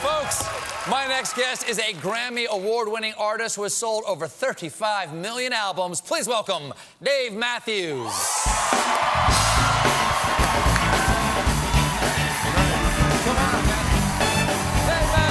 Folks, my next guest is a Grammy award-winning artist who has sold over 35 million albums. Please welcome Dave Matthews. Come on, man. Dave Matthews.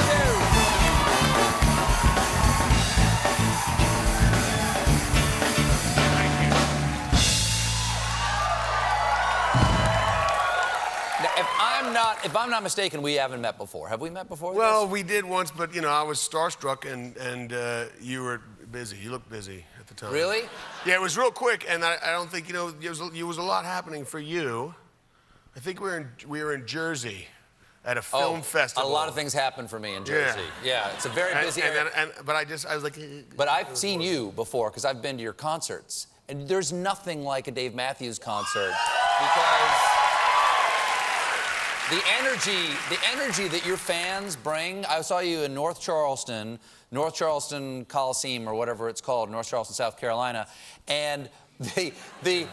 Now, if I'm not mistaken, we haven't met before. Have we met before? Well, we did once, but you know, I was starstruck, and you were busy. You looked busy at the time. Really? Yeah, it was real quick, and I don't think there was a lot happening for you. I think we were in Jersey at a film festival. A lot of things happen for me in Jersey. Yeah, it's a very busy area. But I was like. But I've seen you before because I've been to your concerts, and there's nothing like a Dave Matthews concert because. The energy that your fans bring. I saw you in North Charleston Coliseum or whatever it's called, North Charleston, South Carolina, and No idea.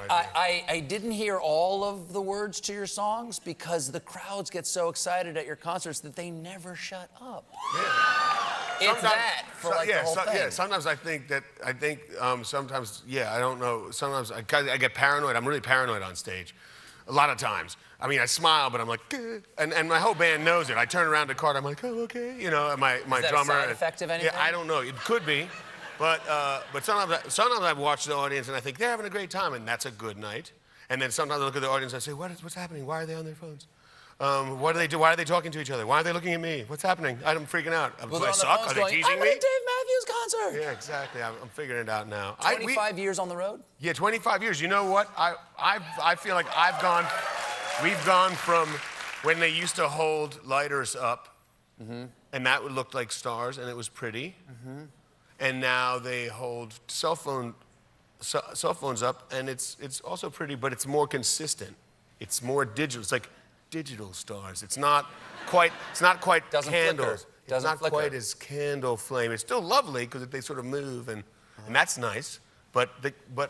I didn't hear all of the words to your songs because the crowds get so excited at your concerts that they never shut up. Yeah. It's that for like the whole thing. Yeah, sometimes I think sometimes, I don't know, sometimes I get paranoid. I'm really paranoid on stage. A lot of times. I mean, I smile, but I'm like, and my whole band knows it. I turn around to Carter, I'm like, oh, okay. You know, my Is that drummer. a side effect of anything? Yeah, I don't know. It could be. But sometimes I watch the audience and I think they're having a great time, and that's a good night. And then sometimes I look at the audience and I say, what's happening? Why are they on their phones? What do they do? Why are they talking to each other? Why are they looking at me? What's happening? I'm freaking out. Well, do I suck? Are they teasing I'm me? at a Dave Matthews concert. Yeah, exactly. I'm figuring it out now. 25 years on the road? Yeah, 25 years. You know what? I feel like we've gone from when they used to hold lighters up, and that would look like stars, and it was pretty. And now they hold cell phones up, and it's also pretty, but it's more consistent. It's more digital. It's like digital stars. It's not quite Doesn't candles. flicker. It's not quite as candle flame. It's still lovely because they sort of move, and that's nice. But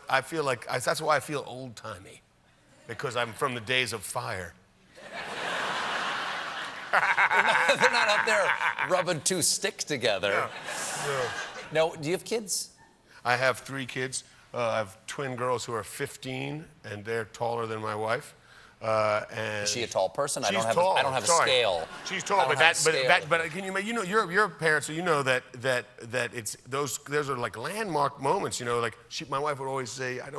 I feel like that's why I feel old-timey, because I'm from the days of fire. They're not up there rubbing two sticks together. No. No, do you have kids? I have 3 kids. I have twin girls who are 15, and they're taller than my wife. And Is she a tall person? She's I don't have a scale. She's tall, but can you you're a parent, so you know that it's those are like landmark moments. You know, like my wife would always say, I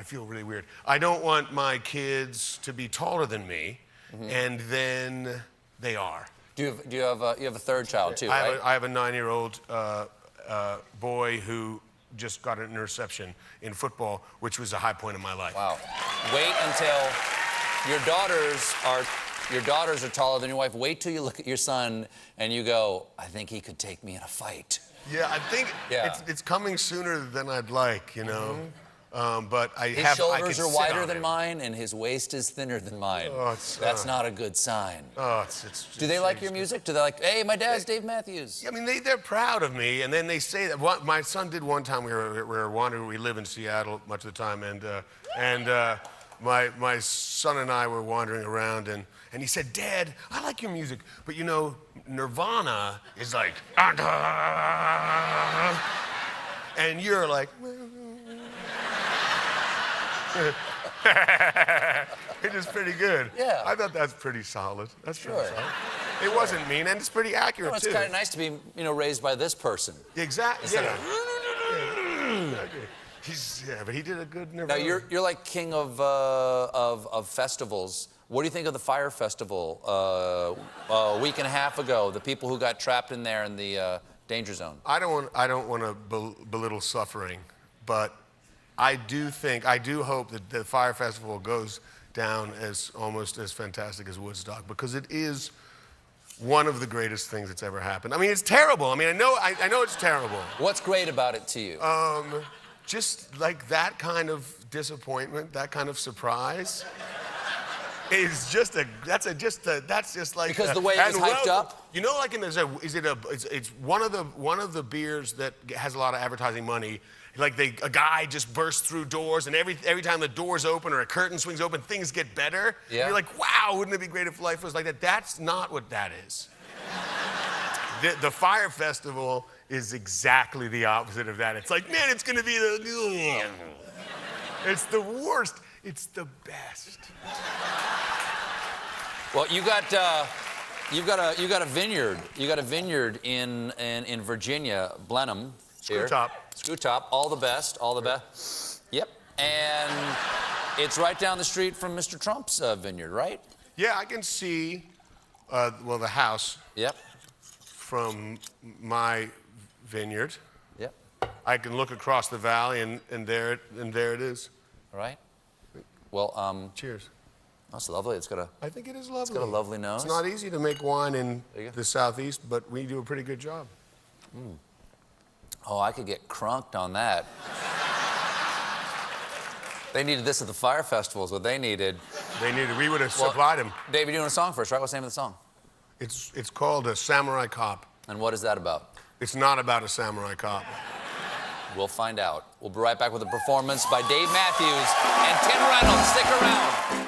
feel really weird. I don't want my kids to be taller than me, and then they are. You have a third child too, right? I have a 9-year-old boy who just got an interception in football, which was a high point in my life. Wow. Wait until your daughters are taller than your wife. Wait till you look at your son and you go, I think he could take me in a fight. Yeah, I think it's coming sooner than I'd like, you know. But his shoulders are wider than mine, and his waist is thinner than mine. Oh, that's not a good sign. Oh, it's Do they like your music? Do they like, hey, my dad's Dave Matthews? I mean, they're proud of me, and then they say that. My son did one time. We were wandering. We live in Seattle much of the time, and my son and I were wandering around, and he said, Dad, I like your music, but you know, Nirvana is like, and you're like. It is pretty good. Yeah. I thought that's pretty solid. That's sure. Pretty solid. It wasn't mean, and it's pretty accurate, it's too. It's kind of nice to be, raised by this person. Exactly. Yeah. But he did a good Nirvana. Now, you're like king of festivals. What do you think of the Fire Festival a week and a half ago? The people who got trapped in there in the danger zone. I don't want to belittle suffering, but I do hope that the Fire Festival goes down as almost as fantastic as Woodstock, because it is one of the greatest things that's ever happened. I mean, it's terrible. I mean, I know it's terrible. What's great about it to you? Just like that kind of disappointment, that kind of surprise. Is just that's just like because the way it was hyped up. You know, like it's one of the beers that has a lot of advertising money, like a guy just bursts through doors, and every time the doors open or a curtain swings open, things get better. Yeah. You're like, wow, wouldn't it be great if life was like that? That's not what that is. The Fire Festival is exactly the opposite of that. It's like, man, it's gonna be it's the worst. It's the best. Well, you've got a vineyard. You got a vineyard in Virginia, Blenheim. Here. Screw top. All the best. All the best. Yep. And it's right down the street from Mr. Trump's vineyard, right? Yeah, I can see, the house. Yep. From my vineyard. Yep. I can look across the valley, and there it is. All right. Well, cheers. That's lovely. I think it is lovely. It's got a lovely nose. It's not easy to make wine in the Southeast, but we do a pretty good job. Mm. Oh, I could get crunked on that. They needed this at the Fire Festival is what they needed. We would have supplied them. Dave, you're doing a song first, right? What's the name of the song? It's called A Samurai Cop. And what is that about? It's not about a samurai cop. We'll find out. We'll be right back with a performance by Dave Matthews and Tim Reynolds. Stick around.